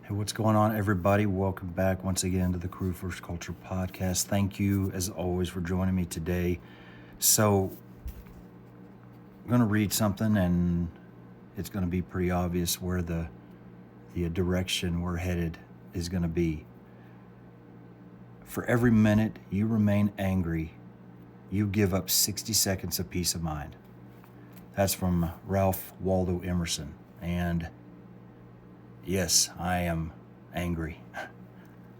Hey, what's going on, everybody? Welcome back once again to the Crew First Culture podcast. Thank you, as always, for joining me today. So, I'm going to read something, and it's going to be pretty obvious where the direction we're headed is going to be. For every minute you remain angry, you give up 60 seconds of peace of mind. That's from Ralph Waldo Emerson. And yes, I am angry.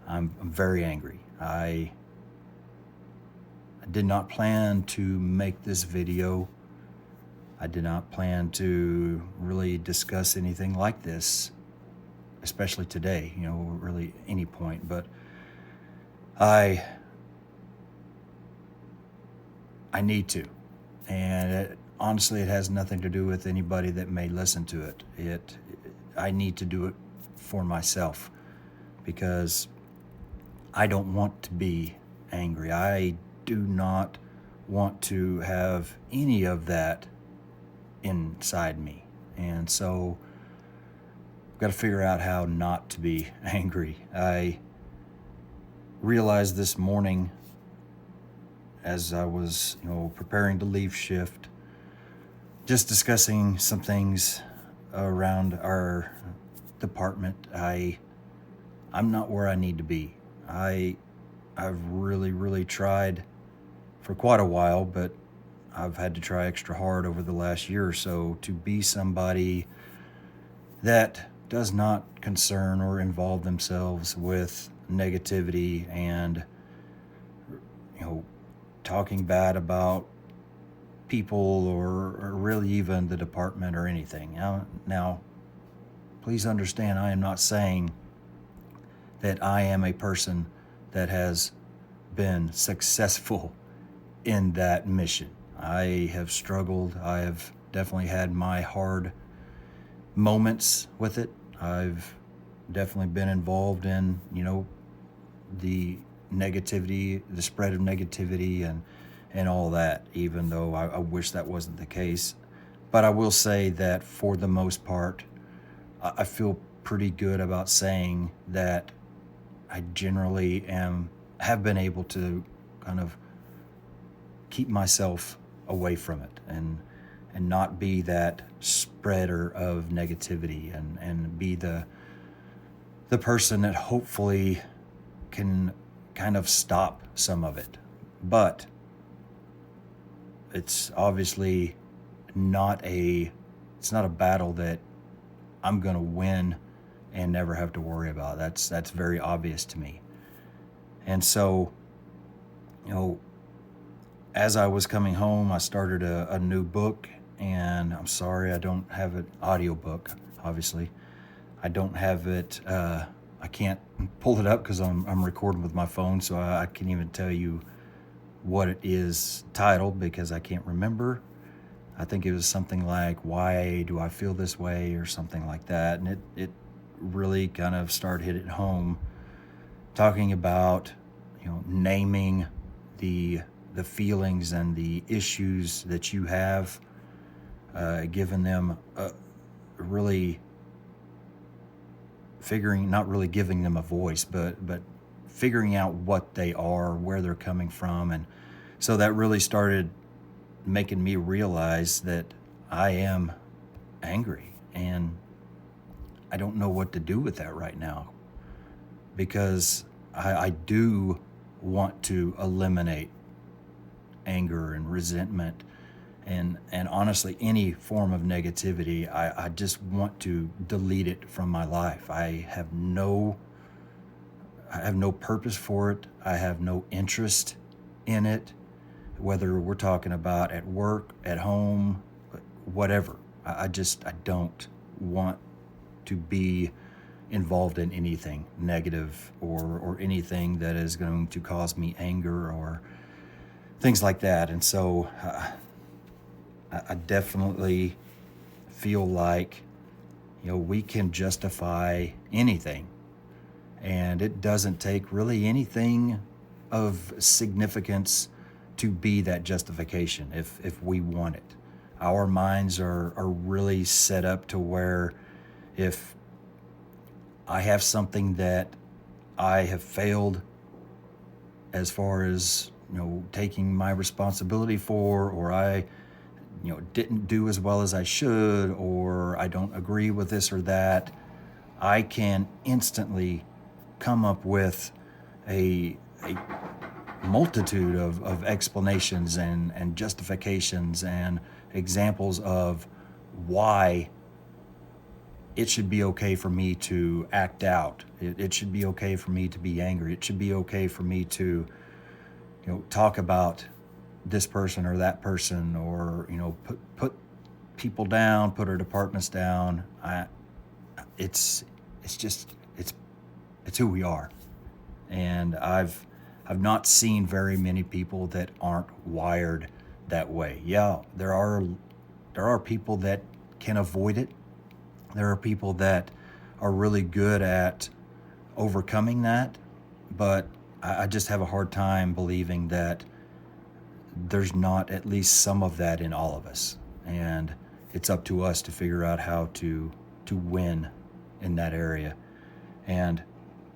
I'm very angry. I did not plan to make this video. I did not plan to really discuss anything like this, especially today, really any point. But I need to. And honestly, it has nothing to do with anybody that may listen to it. I need to do it for myself because I don't want to be angry. I do not want to have any of that inside me. And so I've got to figure out how not to be angry. I realized this morning as I was, preparing to leave shift, just discussing some things around our department. I'm not where I need to be. I've really tried for quite a while, but I've had to try extra hard over the last year or so to be somebody that does not concern or involve themselves with negativity and talking bad about people or really even the department or anything. Now, please understand, I am not saying that I am a person that has been successful in that mission. I have struggled. I have definitely had my hard moments with it. I've definitely been involved in, the negativity, the spread of negativity and all that, even though I wish that wasn't the case. But I will say that for the most part, I feel pretty good about saying that I generally have been able to kind of keep myself away from it and not be that spreader of negativity and be the person that hopefully can kind of stop some of it. But it's obviously it's not a battle that I'm going to win and never have to worry about. That's very obvious to me. And so, as I was coming home, I started a new book, and I'm sorry I don't have an audiobook, obviously. I don't have it, I can't pull it up because I'm recording with my phone, so I can't even tell you what it is titled because I can't remember. I think it was something like, "Why Do I Feel This Way?" or something like that. And it really kind of started hitting home, talking about, naming the feelings and the issues that you have, giving them really not really giving them a voice, but figuring out what they are, where they're coming from. And so that really started making me realize that I am angry and I don't know what to do with that right now, because I do want to eliminate anger and resentment and honestly any form of negativity. I just want to delete it from my life. I have no purpose for it. I have no interest in it, whether we're talking about at work, at home, whatever. I don't want to be involved in anything negative or anything that is going to cause me anger or things like that. And so I definitely feel like, we can justify anything, and it doesn't take really anything of significance to be that justification if we want it. Our minds are really set up to where if I have something that I have failed as far as, taking my responsibility for, or I, didn't do as well as I should, or I don't agree with this or that, I can instantly come up with a multitude of explanations and justifications and examples of why it should be okay for me to act out. It should be okay for me to be angry. It should be okay for me to, talk about this person or that person, or, put people down, put our departments down. It's it's just it's who we are. And I've not seen very many people that aren't wired that way. Yeah, there are people that can avoid it. There are people that are really good at overcoming that, but I just have a hard time believing that there's not at least some of that in all of us. And it's up to us to figure out how to win in that area. And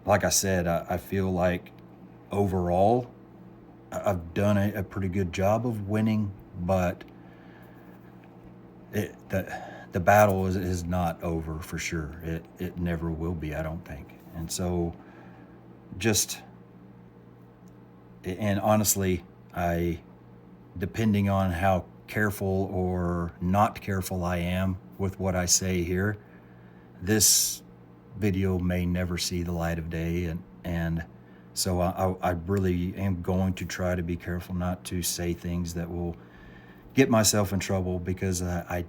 like I said, I feel like overall I've done a pretty good job of winning, but the battle is not over for sure. It never will be, I don't think. And so just and honestly, I depending on how careful or not careful I am with what I say here, this video may never see the light of day. And so I really am going to try to be careful not to say things that will get myself in trouble, because I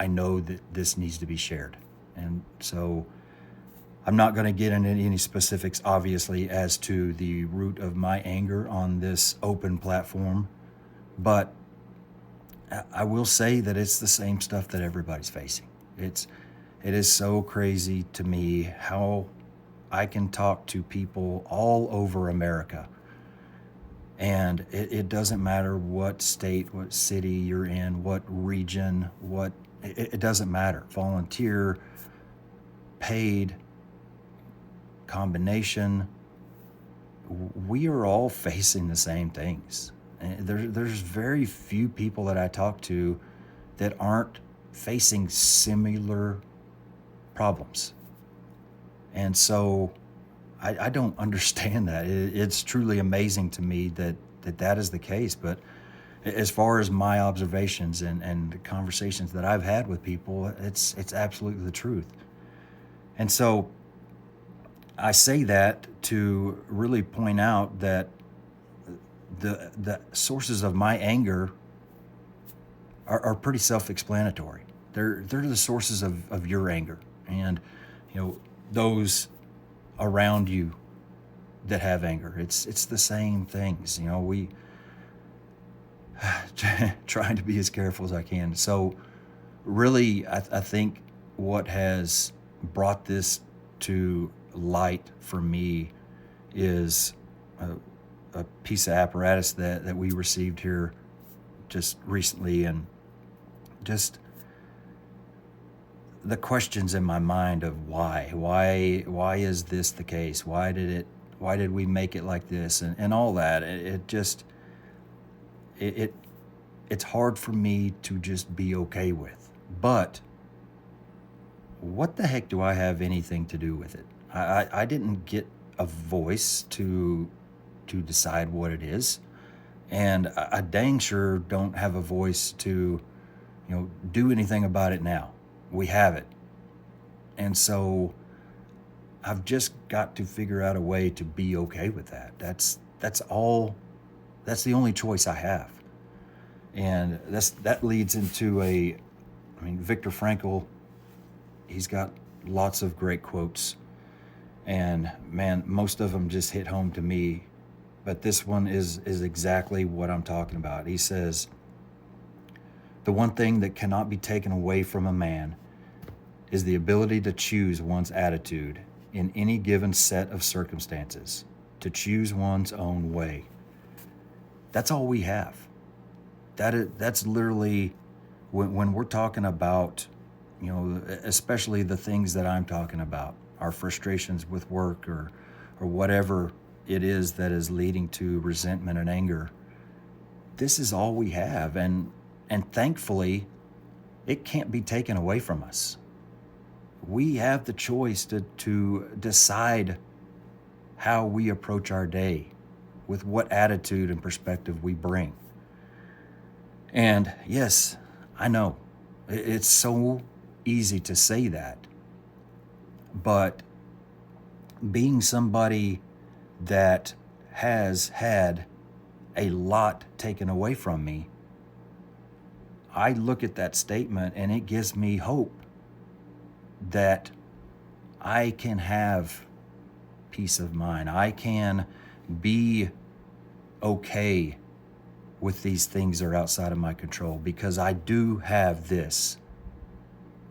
know that this needs to be shared. And so I'm not going to get into any specifics, obviously, as to the root of my anger on this open platform, but I will say that it's the same stuff that everybody's facing. It is so crazy to me how I can talk to people all over America, and it doesn't matter what state, what city you're in, what region, it doesn't matter. Volunteer, paid, combination, we are all facing the same things. And there's very few people that I talk to that aren't facing similar problems. And so I don't understand that. It's truly amazing to me that is the case. But as far as my observations and the conversations that I've had with people, it's absolutely the truth. And so I say that to really point out that the sources of my anger are pretty self-explanatory. They're the sources of your anger, and those around you that have anger. It's the same things. We trying to be as careful as I can. So really, I think what has brought this to light for me is a piece of apparatus that we received here just recently, and just the questions in my mind of why is this the case? Why did we make it like this, and all that. It's hard for me to just be okay with. But what the heck do I have anything to do with it? I didn't get a voice to decide what it is, and I dang sure don't have a voice to do anything about it now. We have it. And so I've just got to figure out a way to be okay with that. That's all. That's the only choice I have. And that leads into Viktor Frankl, he's got lots of great quotes, and man, most of them just hit home to me. But this one is exactly what I'm talking about. He says, "The one thing that cannot be taken away from a man is the ability to choose one's attitude in any given set of circumstances, to choose one's own way." That's all we have. That's literally when we're talking about, especially the things that I'm talking about. our frustrations with work, or whatever it is that is leading to resentment and anger. This is all we have, and thankfully, it can't be taken away from us. We have the choice to decide how we approach our day, with what attitude and perspective we bring. And yes, I know it's so easy to say that, but being somebody that has had a lot taken away from me, I look at that statement and it gives me hope that I can have peace of mind. I can be okay with these things that are outside of my control, because I do have this.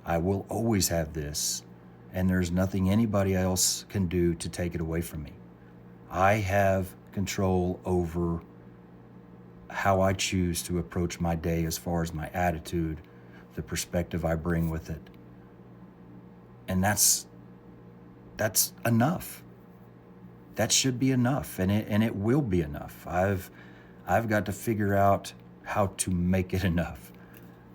I will always have this, and there's nothing anybody else can do to take it away from me. I have control over how I choose to approach my day, as far as my attitude, the perspective I bring with it. And that's enough. That should be enough, and it will be enough. I've got to figure out how to make it enough.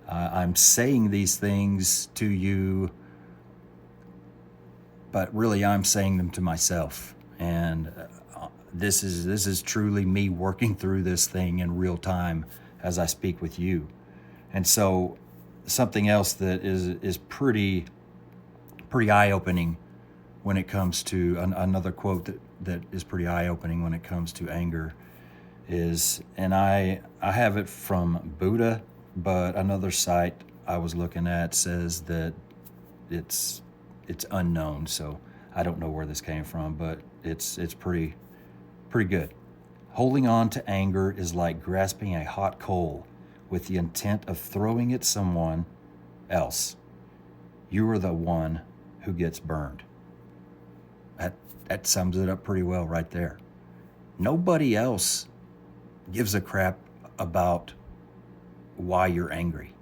I'm saying these things to you, but really I'm saying them to myself. And this is truly me working through this thing in real time as I speak with you. And so something else that is pretty eye-opening when it comes to another quote that is pretty eye-opening when it comes to anger is, and I have it from Buddha, but another site I was looking at says that it's unknown, so I don't know where this came from, but it's pretty good. Holding on to anger is like grasping a hot coal with the intent of throwing it someone else. You are the one who gets burned. That sums it up pretty well right there. Nobody else gives a crap about why you're angry.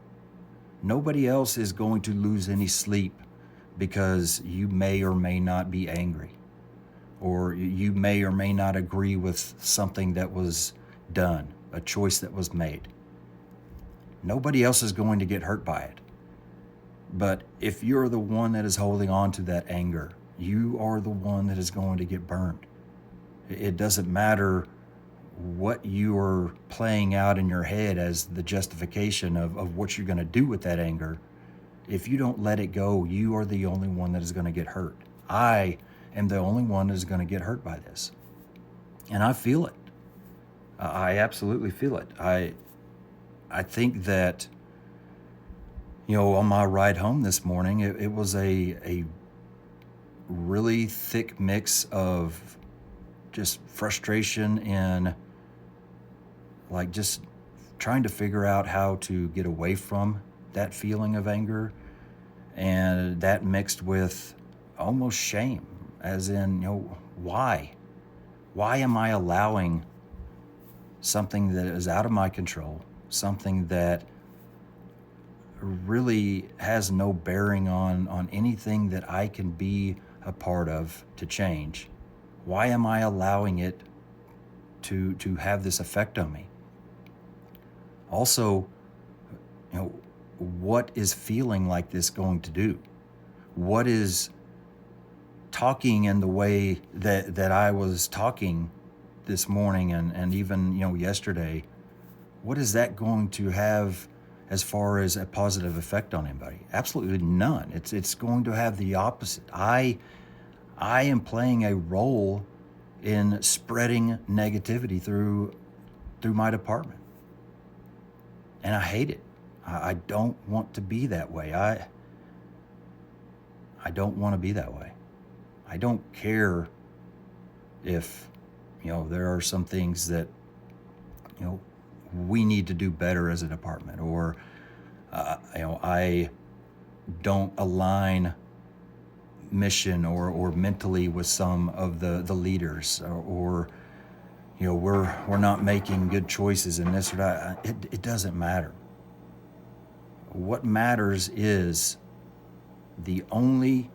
Nobody else is going to lose any sleep because you may or may not be angry, or you may or may not agree with something that was done, a choice that was made. Nobody else is going to get hurt by it. But if you're the one that is holding on to that anger, you are the one that is going to get burned. It doesn't matter what you are playing out in your head as the justification of what you're going to do with that anger. If you don't let it go, you are the only one that is going to get hurt. I am the only one that is going to get hurt by this. And I feel it. I absolutely feel it. I think that, on my ride home this morning, it was a really thick mix of just frustration and just trying to figure out how to get away from that feeling of anger, and that mixed with almost shame, as in, why am I allowing something that is out of my control, something that really has no bearing on anything that I can be a part of to change? Why am I allowing it to have this effect on me? Also, what is feeling like this going to do? What is talking in the way that I was talking this morning and even, yesterday, what is that going to have as far as a positive effect on anybody? Absolutely none. It's going to have the opposite. I am playing a role in spreading negativity through my department. And I hate it. I don't want to be that way. I don't want to be that way. I don't care if, there are some things that, we need to do better as a department, or, I don't align mission or mentally with some of the leaders, or we're not making good choices in this or that. It doesn't matter. What matters is the only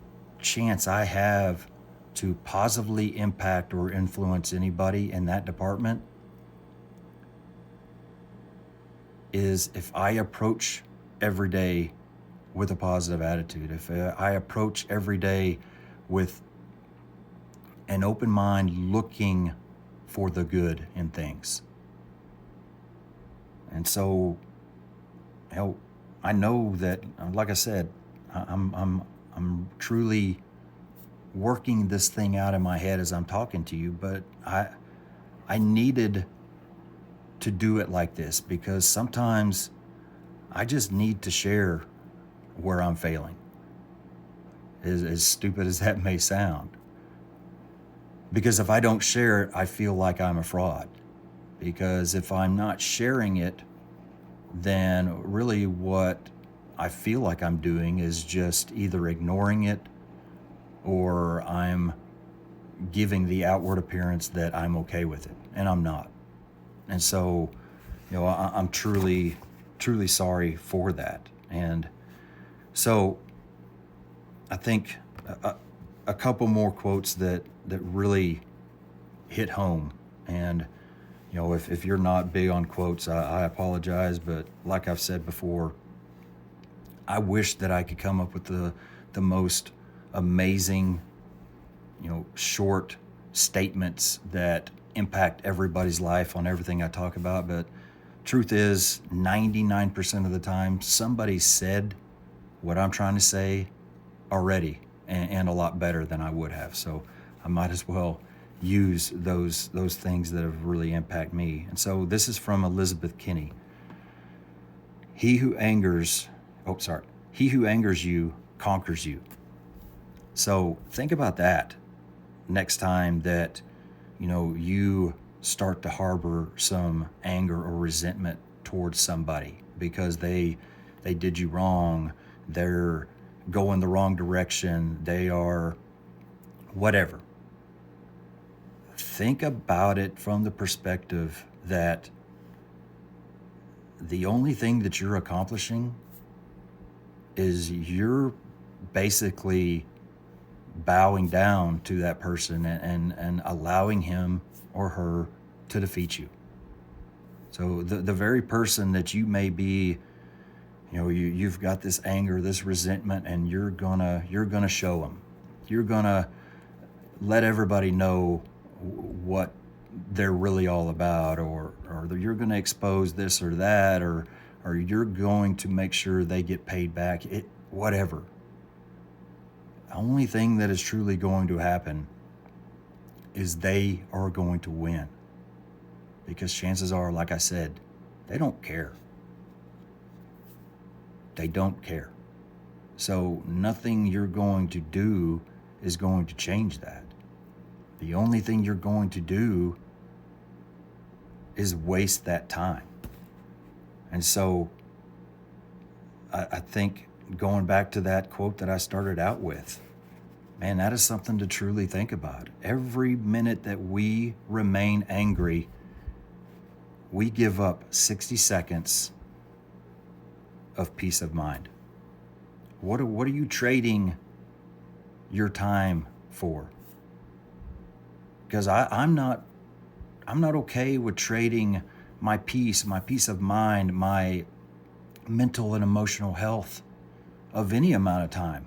chance I have to positively impact or influence anybody in that department is if I approach every day with a positive attitude, if I approach every day with an open mind looking for the good in things. And so, I know that, like I said, I'm truly working this thing out in my head as I'm talking to you, but I needed to do it like this because sometimes I just need to share where I'm failing. As stupid as that may sound. Because if I don't share it, I feel like I'm a fraud. Because if I'm not sharing it, then really what I feel like I'm doing is just either ignoring it or I'm giving the outward appearance that I'm okay with it, and I'm not. And so, I'm truly, truly sorry for that. And so I think a couple more quotes that really hit home. And, if you're not big on quotes, I apologize. But like I've said before, I wish that I could come up with the most amazing, short statements that impact everybody's life on everything I talk about. But truth is, 99% of the time, somebody said what I'm trying to say already and a lot better than I would have. So I might as well use those things that have really impacted me. And so this is from Elizabeth Kinney. He who angers you conquers you. So think about that next time that, you start to harbor some anger or resentment towards somebody because they did you wrong, they're going the wrong direction, they are whatever. Think about it from the perspective that the only thing that you're accomplishing is you're basically bowing down to that person and allowing him or her to defeat you. So the very person that you may be, you've got this anger, this resentment, and you're gonna show them. You're gonna let everybody know what they're really all about, or you're gonna expose this or that, or you're going to make sure they get paid back. Whatever. The only thing that is truly going to happen is they are going to win. Because chances are, like I said, they don't care. They don't care. So nothing you're going to do is going to change that. The only thing you're going to do is waste that time. And so I think going back to that quote that I started out with, man, that is something to truly think about. Every minute that we remain angry, we give up 60 seconds of peace of mind. What are you trading your time for? Because I'm not okay with trading my peace of mind, my mental and emotional health of any amount of time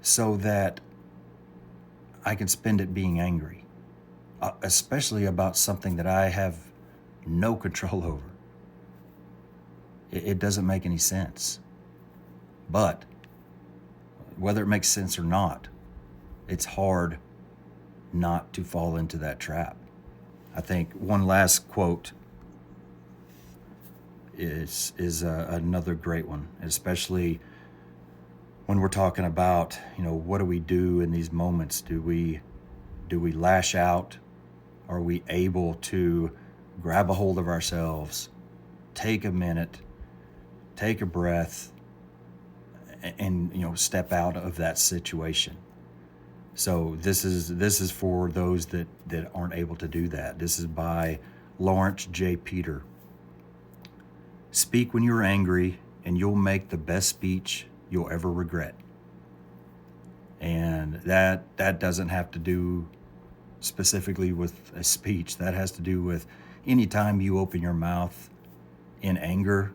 so that I can spend it being angry, especially about something that I have no control over. It doesn't make any sense. But whether it makes sense or not, it's hard not to fall into that trap. I think one last quote is another great one, especially when we're talking about, what do we do in these moments? Do we lash out? Are we able to grab a hold of ourselves, take a minute, take a breath, and step out of that situation? So this is for those that aren't able to do that. This is by Lawrence J. Peter. Speak when you're angry, and you'll make the best speech you'll ever regret. And that doesn't have to do specifically with a speech. That has to do with anytime you open your mouth in anger,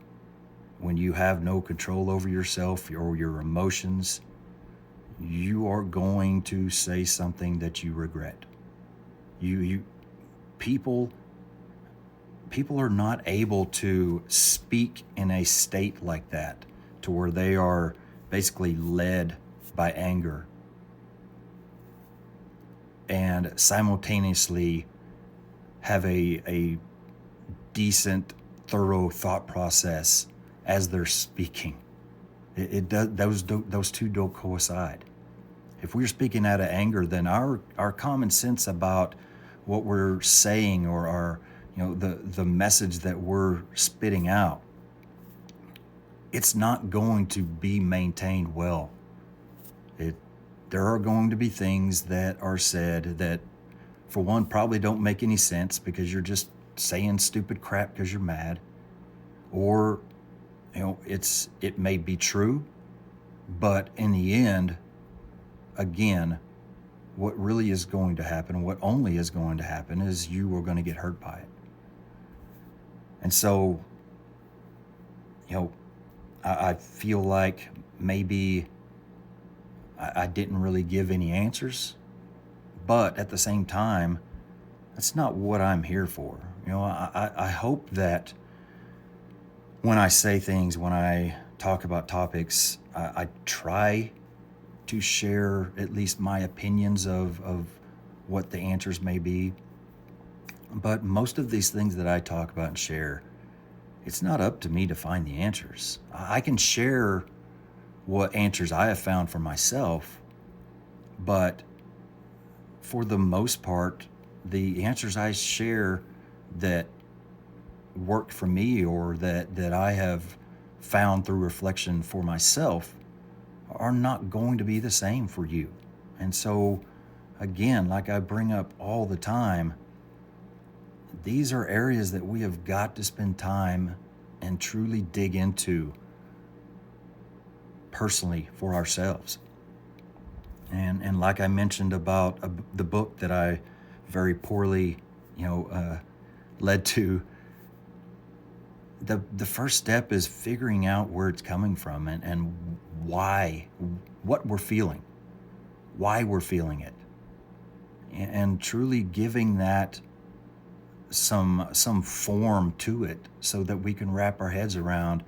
when you have no control over yourself or your emotions, you are going to say something that you regret. You people people are not able to speak in a state like that, to where they are basically led by anger and simultaneously have a decent, thorough thought process as they're speaking. It does, those two don't coincide. If we're speaking out of anger, then our common sense about what we're saying, or our, the message that we're spitting out, it's not going to be maintained well. It There are going to be things that are said that, for one, probably don't make any sense because you're just saying stupid crap because you're mad. Or, it may be true, but in the end, again, what really is going to happen, what only is going to happen, is you are going to get hurt by it. And so, I feel like maybe I didn't really give any answers, but at the same time, that's not what I'm here for. I hope that when I say things, when I talk about topics, I try to share at least my opinions of what the answers may be. But most of these things that I talk about and share, it's not up to me to find the answers. I can share what answers I have found for myself, but for the most part, the answers I share that worked for me, or that I have found through reflection for myself, are not going to be the same for you. And so, again, like I bring up all the time, these are areas that we have got to spend time and truly dig into personally for ourselves. And like I mentioned about the book that I very poorly, led to, the first step is figuring out where it's coming from, and why, what we're feeling, why we're feeling it, and truly giving that some form to it, so that we can wrap our heads around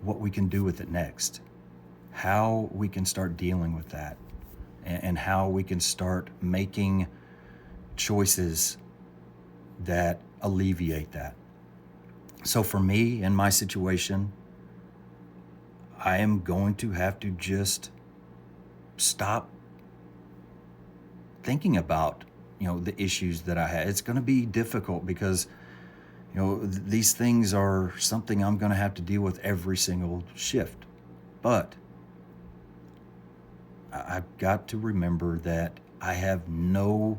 what we can do with it next, how we can start dealing with that, and how we can start making choices that alleviate that. So for me, in my situation, I am going to have to just stop thinking about, the issues that I had. It's going to be difficult because, these things are something I'm going to have to deal with every single shift. But I've got to remember that I have no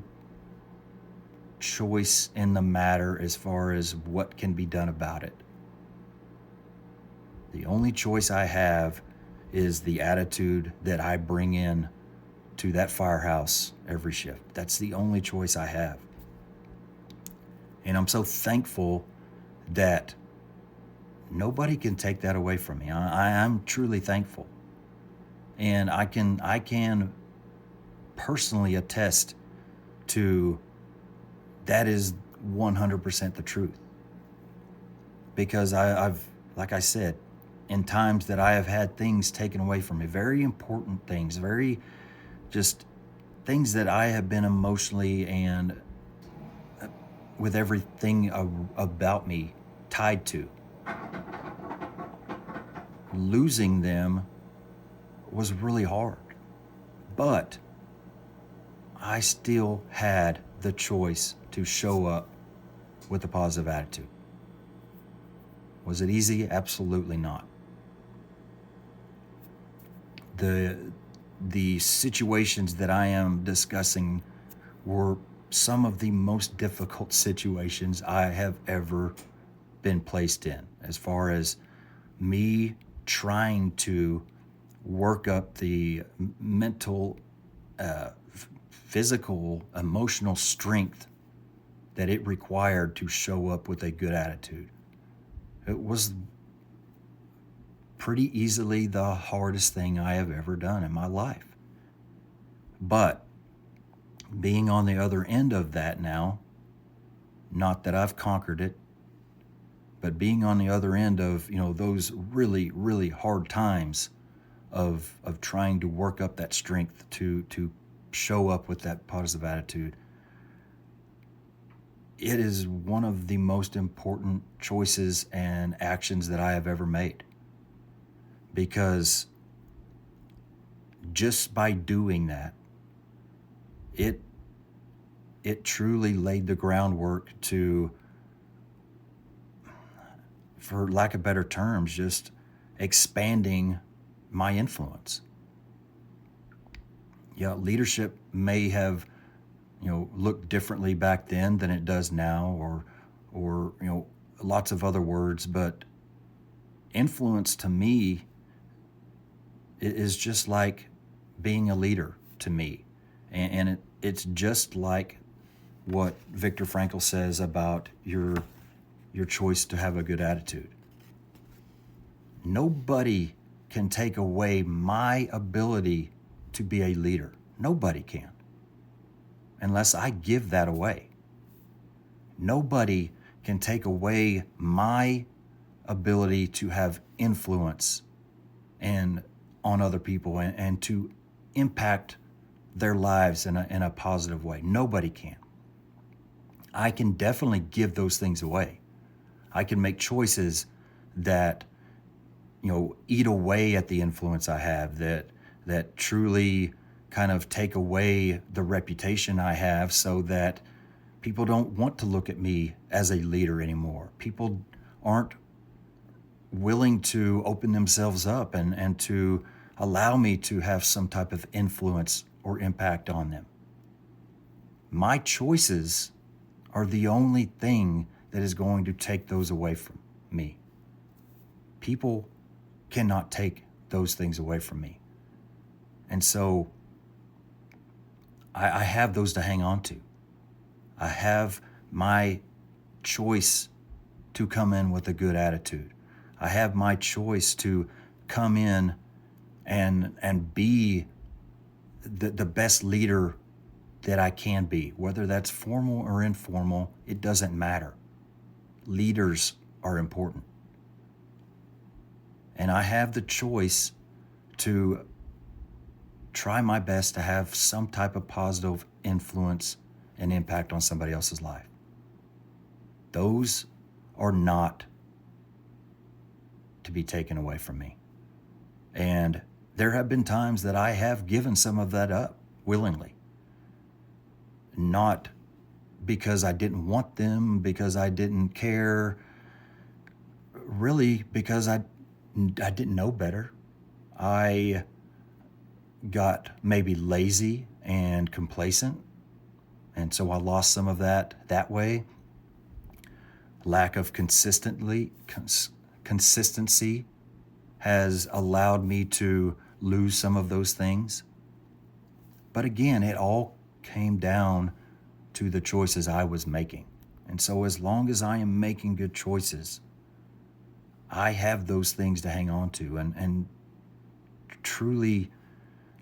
choice in the matter as far as what can be done about it. The only choice I have is the attitude that I bring in to that firehouse every shift. That's the only choice I have. And I'm so thankful that nobody can take that away from me. I'm truly thankful. And I can personally attest to that is 100% the truth. Because I've, like I said, in times that I have had things taken away from me, very important things, very just things that I have been emotionally and with everything about me tied to. Losing them was really hard, but I still had the choice to show up with a positive attitude. Was it easy? Absolutely not. The situations that I am discussing were some of the most difficult situations I have ever been placed in, as far as me trying to work up the mental, physical, emotional strength that it required to show up with a good attitude. It was pretty easily the hardest thing I have ever done in my life. But being on the other end of that now, not that I've conquered it, but being on the other end of, those really, really hard times of trying to work up that strength to show up with that positive attitude, it is one of the most important choices and actions that I have ever made. Because just by doing that, it truly laid the groundwork to, for lack of better terms, just expanding my influence. Yeah, leadership may have, looked differently back then than it does now, or lots of other words, but influence to me is just like being a leader to me. And it's just like what Viktor Frankl says about your choice to have a good attitude. Nobody can take away my ability to be a leader. Nobody can, unless I give that away. Nobody can take away my ability to have influence and on other people and to impact their lives in a positive way. Nobody can. I can definitely give those things away. I can make choices that, eat away at the influence I have, that truly kind of take away the reputation I have, so that people don't want to look at me as a leader anymore. People aren't willing to open themselves up and to allow me to have some type of influence or impact on them. My choices are the only thing that is going to take those away from me. People cannot take those things away from me. And so I have those to hang on to. I have my choice to come in with a good attitude. I have my choice to come in and be the best leader that I can be. Whether that's formal or informal, it doesn't matter. Leaders are important. And I have the choice to try my best to have some type of positive influence and impact on somebody else's life. Those are not to be taken away from me. And there have been times that I have given some of that up willingly. Not because I didn't want them, because I didn't care, really because I didn't know better. I got maybe lazy and complacent, and so I lost some of that way. Lack of consistency has allowed me to lose some of those things. But again, it all came down to the choices I was making. And so as long as I am making good choices, I have those things to hang on to, and truly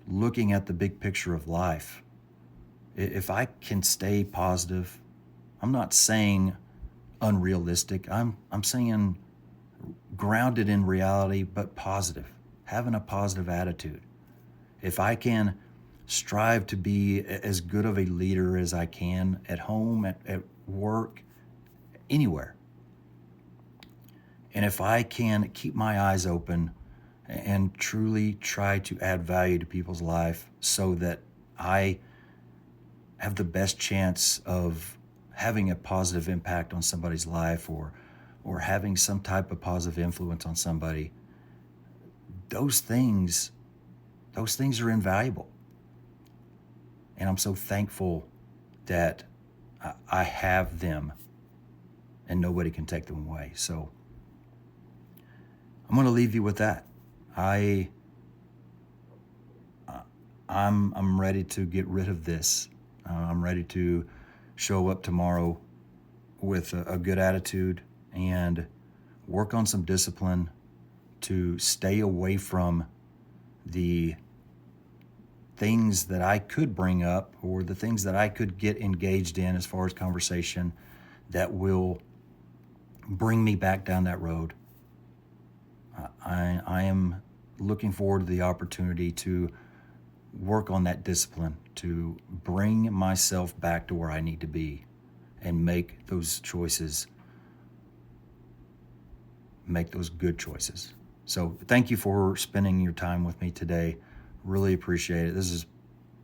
looking at the big picture of life. If I can stay positive, I'm not saying unrealistic. I'm saying grounded in reality, but positive, having a positive attitude. If I can strive to be as good of a leader as I can at home, at work, anywhere. And if I can keep my eyes open and truly try to add value to people's life so that I have the best chance of having a positive impact on somebody's life, or having some type of positive influence on somebody, those things are invaluable. And I'm so thankful that I have them and nobody can take them away. So I'm going to leave you with that. I I'm ready to get rid of this. I'm ready to show up tomorrow with a good attitude and work on some discipline to stay away from the things that I could bring up or the things that I could get engaged in as far as conversation that will bring me back down that road. I am looking forward to the opportunity to work on that discipline, to bring myself back to where I need to be and make those choices, make those good choices. So thank you for spending your time with me today. Really appreciate it. This is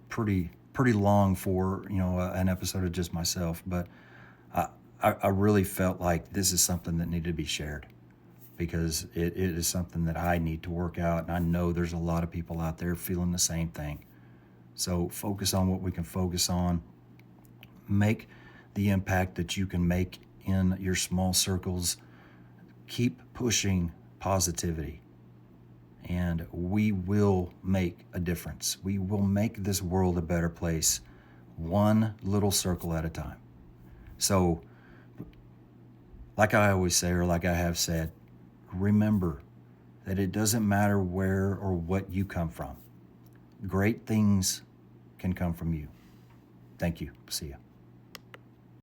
pretty long for an episode of just myself, but I really felt like this is something that needed to be shared because it is something that I need to work out, and I know there's a lot of people out there feeling the same thing. So focus on what we can focus on. Make the impact that you can make in your small circles. Keep pushing positivity, and we will make a difference. We will make this world a better place, one little circle at a time. So, like I always say, or like I have said, remember that it doesn't matter where or what you come from. Great things can come from you. Thank you. See ya.